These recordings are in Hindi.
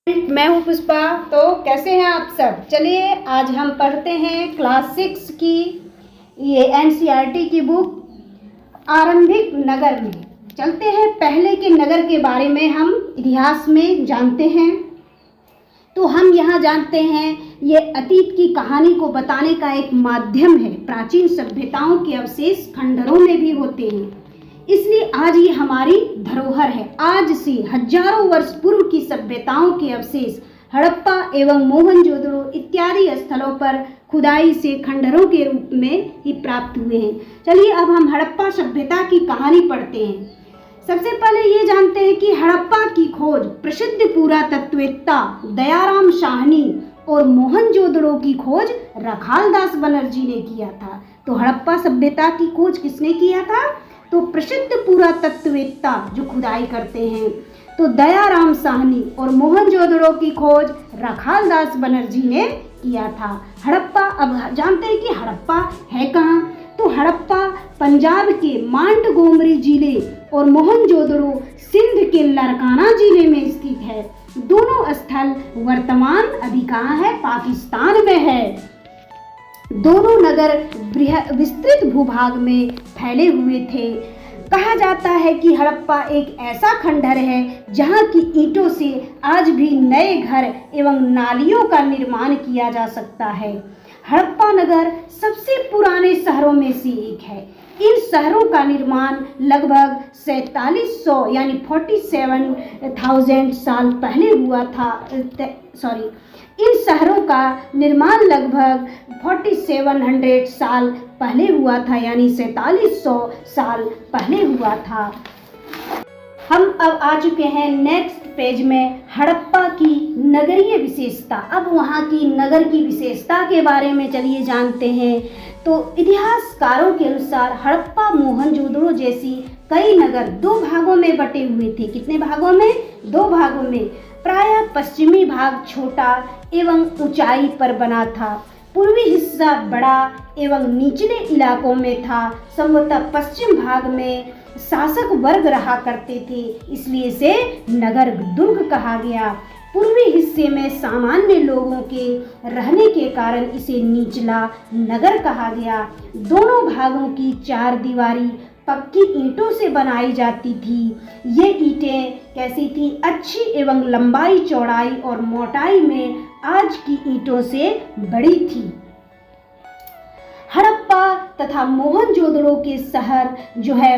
मैं हूँ पुष्पा। तो कैसे हैं आप सब। चलिए आज हम पढ़ते हैं क्लास 6 की ये एनसीईआरटी की बुक आरंभिक नगर में। चलते हैं पहले के नगर के बारे में हम इतिहास में जानते हैं। तो हम यहाँ जानते हैं ये अतीत की कहानी को बताने का एक माध्यम है। प्राचीन सभ्यताओं के अवशेष खंडहरों में भी होते हैं, इसलिए आज ये हमारी धरोहर है। आज से हजारों वर्ष पूर्व की सभ्यताओं के अवशेष हड़प्पा एवं मोहनजोदड़ो इत्यादि स्थलों पर खुदाई से खंडहरों के रूप में ही प्राप्त हुए हैं। चलिए अब हम हड़प्पा सभ्यता की कहानी पढ़ते हैं। सबसे पहले ये जानते हैं कि हड़प्पा की खोज प्रसिद्ध पुरातत्ववेत्ता दयाराम साहनी और मोहनजोदड़ो की खोज रखालदास बनर्जी ने किया था। तो हड़प्पा सभ्यता की खोज किसने किया था? तो प्रसिद्ध पुरातत्ववेत्ता जो खुदाई करते हैं तो दयाराम साहनी और मोहनजोदड़ो की खोज रखालदास बनर्जी ने किया था। हड़प्पा, अब जानते हैं कि हड़प्पा है कहाँ। तो हड़प्पा पंजाब के मांडगोमरी जिले और मोहनजोदड़ो सिंध के लरकाना जिले में स्थित है। दोनों स्थल वर्तमान अभी कहाँ है? पाकिस्तान में है। दोनों नगर विस्तृत भूभाग में फैले हुए थे। कहा जाता है कि हड़प्पा एक ऐसा खंडहर है जहां की ईंटों से आज भी नए घर एवं नालियों का निर्माण किया जा सकता है। हड़प्पा नगर सबसे पुराने शहरों में से एक है। इन शहरों का निर्माण लगभग 4700 यानी 47,000 साल पहले हुआ था। इन शहरों का निर्माण लगभग 4700 साल पहले हुआ था, यानी 4700 साल पहले हुआ था। हम अब आ चुके हैं नेक्स्ट पेज में हड़प्पा की नगरीय विशेषता। अब वहाँ की नगर की विशेषता के बारे में चलिए जानते हैं। तो इतिहासकारों के अनुसार हड़प्पा मोहनजोदड़ो जैसी कई नगर दो भागों में बटे हुए थे। कितने भागों में? दो भागों में। प्रायः पश्चिमी भाग छोटा एवं ऊंचाई पर बना था। पूर्वी हिस्सा बड़ा एवं निचले इलाकों में था। संभवतः पश्चिम भाग में शासक वर्ग रहा करते थे, इसलिए इसे नगर दुर्ग कहा गया। पूर्वी हिस्से में सामान्य लोगों के रहने के कारण इसे निचला नगर कहा गया। दोनों भागों की चार दीवारी पक्की ईंटों से बनाई जाती थी। ये ईंटें कैसी थी? अच्छी एवं लंबाई, चौड़ाई और मोटाई में आज की ईंटों से बड़ी थी। हड़प्पा तथा मोहनजोदड़ो के शहर जो है,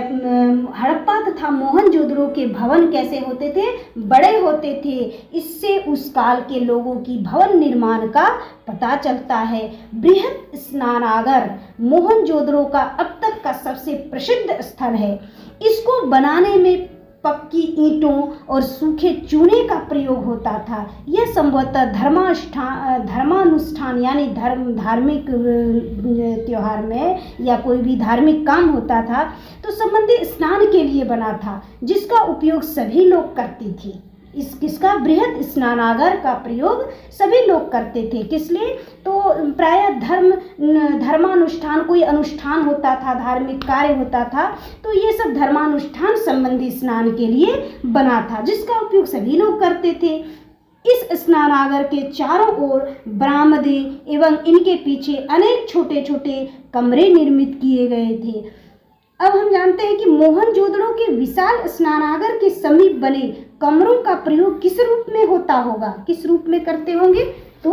हड़प्पा तथा मोहनजोदड़ो के भवन कैसे होते थे? बड़े होते थे। इससे उस काल के लोगों की भवन निर्माण का पता चलता है। बृहत स्नानागार मोहनजोदड़ो का अब तक का सबसे प्रसिद्ध स्थल है। इसको बनाने में पक्की ईंटों और सूखे चूने का प्रयोग होता था। यह संभवतः धर्मानुष्ठान यानी धार्मिक त्योहार में या कोई भी धार्मिक काम होता था तो संबंधी स्नान के लिए बना था, जिसका उपयोग सभी लोग करते थे। किसका? बृहत स्नानागार का प्रयोग सभी लोग करते थे। किस लिए? तो प्रायः धर्मानुष्ठान, कोई अनुष्ठान होता था, धार्मिक कार्य होता था, तो ये सब धर्मानुष्ठान संबंधी स्नान के लिए बना था, जिसका उपयोग सभी लोग करते थे। इस स्नानागार के चारों ओर बरामदे एवं इनके पीछे अनेक छोटे छोटे कमरे निर्मित किए गए थे। अब हम जानते हैं कि मोहनजोदड़ो के विशाल स्नानागार के समीप बने कमरों का प्रयोग किस रूप में होता होगा? किस रूप में करते होंगे? तो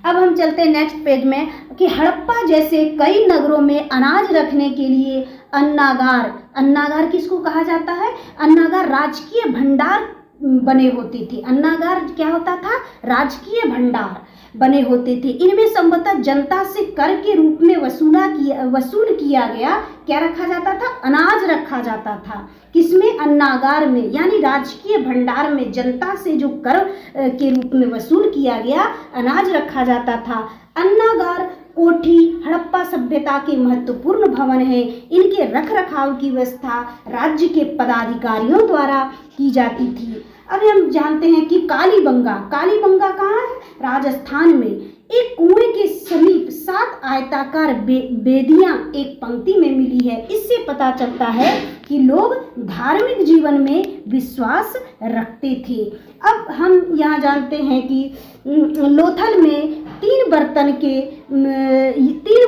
अब हम चलते हैं नेक्स्ट पेज में कि हड़प्पा जैसे कई नगरों में अनाज रखने के लिए अन्नागार किसको कहा जाता है? अन्नागार राजकीय भंडार बने होते थे। अन्नागार क्या होता था? राजकीय भंडार बने होते थे। इनमें संभवतः जनता से कर के रूप में वसूल किया गया क्या रखा जाता था? अनाज रखा जाता था। किसमें? अन्नागार में, यानी राजकीय भंडार में जनता से जो कर के रूप में वसूल किया गया अनाज रखा जाता था। अन्नागार कोठी हड़प्पा सभ्यता के महत्वपूर्ण भवन है। इनके रख रखाव की व्यवस्था राज्य के पदाधिकारियों द्वारा की जाती थी। अब हम जानते हैं कि कालीबंगा कहाँ है? राजस्थान में। एक कुएं के समीप 7 आयताकार बेदियां एक पंक्ति में मिली है। इससे पता चलता है कि लोग धार्मिक जीवन में विश्वास रखते थे। अब हम यहाँ जानते हैं कि लोथल में 3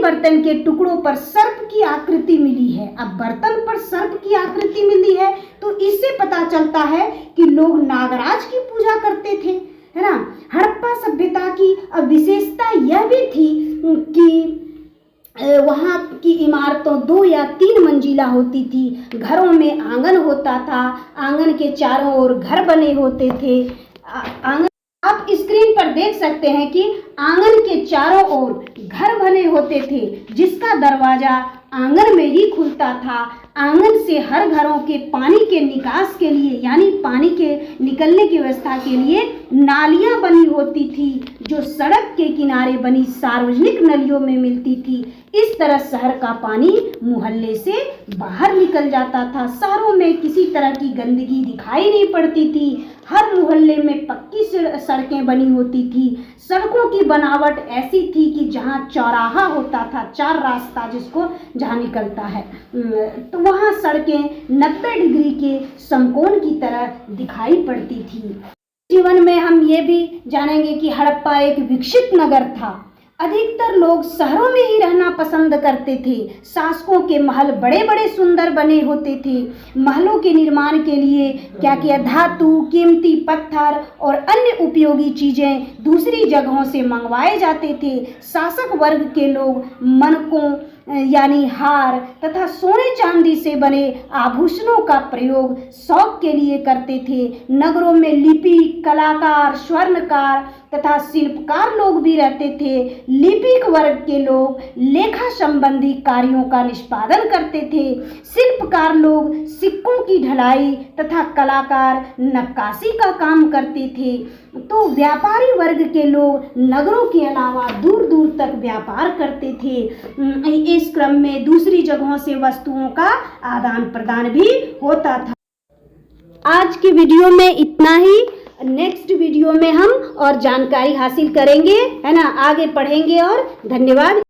बर्तन के टुकड़ों पर सर्प की आकृति मिली है। अब बर्तन पर सर्प की आकृति मिली है तो इससे पता चलता है कि लोग नागराज की पूजा करते थे, है ना। हड़प्पा सभ्यता की विशेषता यह भी थी कि वहाँ की इमारतों 2 या 3 मंजिला होती थी। घरों में आंगन होता था, आंगन के चारों ओर घर बने होते थे। आंगन आप स्क्रीन पर देख सकते हैं कि आंगन के चारों ओर घर बने होते थे, जिसका दरवाजा आंगन में ही खुलता था। आंगन से हर घरों के पानी के निकास के लिए, यानी पानी के निकलने की व्यवस्था के लिए नालियां बनी होती थी, जो सड़क के किनारे बनी सार्वजनिक नलियों में मिलती थी। इस तरह शहर का पानी मोहल्ले से बाहर निकल जाता था। शहरों में किसी तरह की गंदगी दिखाई नहीं पड़ती थी। हर मोहल्ले में पक्की सड़कें बनी होती थी। सड़कों की बनावट ऐसी थी कि जहाँ चौराहा होता था, 4 रास्ता जिसको जहाँ निकलता है, तो वहाँ सड़कें 90 डिग्री के समकोण की तरह दिखाई पड़ती थी। जीवन में हम ये भी जानेंगे कि हड़प्पा एक विकसित नगर था। अधिकतर लोग शहरों में ही रहना पसंद करते थे। शासकों के महल बड़े बड़े सुंदर बने होते थे। महलों के निर्माण के लिए क्या किया, धातु, कीमती पत्थर और अन्य उपयोगी चीजें दूसरी जगहों से मंगवाए जाते थे। शासक वर्ग के लोग मनकों यानी हार तथा सोने चांदी से बने आभूषणों का प्रयोग शौक के लिए करते थे। नगरों में लिपिक, कलाकार, स्वर्णकार तथा शिल्पकार लोग भी रहते थे। लिपिक वर्ग के लोग लेखा संबंधी कार्यों का निष्पादन करते थे। शिल्पकार लोग सिक्कों की ढलाई तथा कलाकार नक्काशी का काम करते थे। तो व्यापारी वर्ग के लोग नगरों के अलावा दूर दूर तक व्यापार करते थे। इस क्रम में दूसरी जगहों से वस्तुओं का आदान प्रदान भी होता था। आज की वीडियो में इतना ही। नेक्स्ट वीडियो में हम और जानकारी हासिल करेंगे, है ना, आगे पढ़ेंगे और धन्यवाद।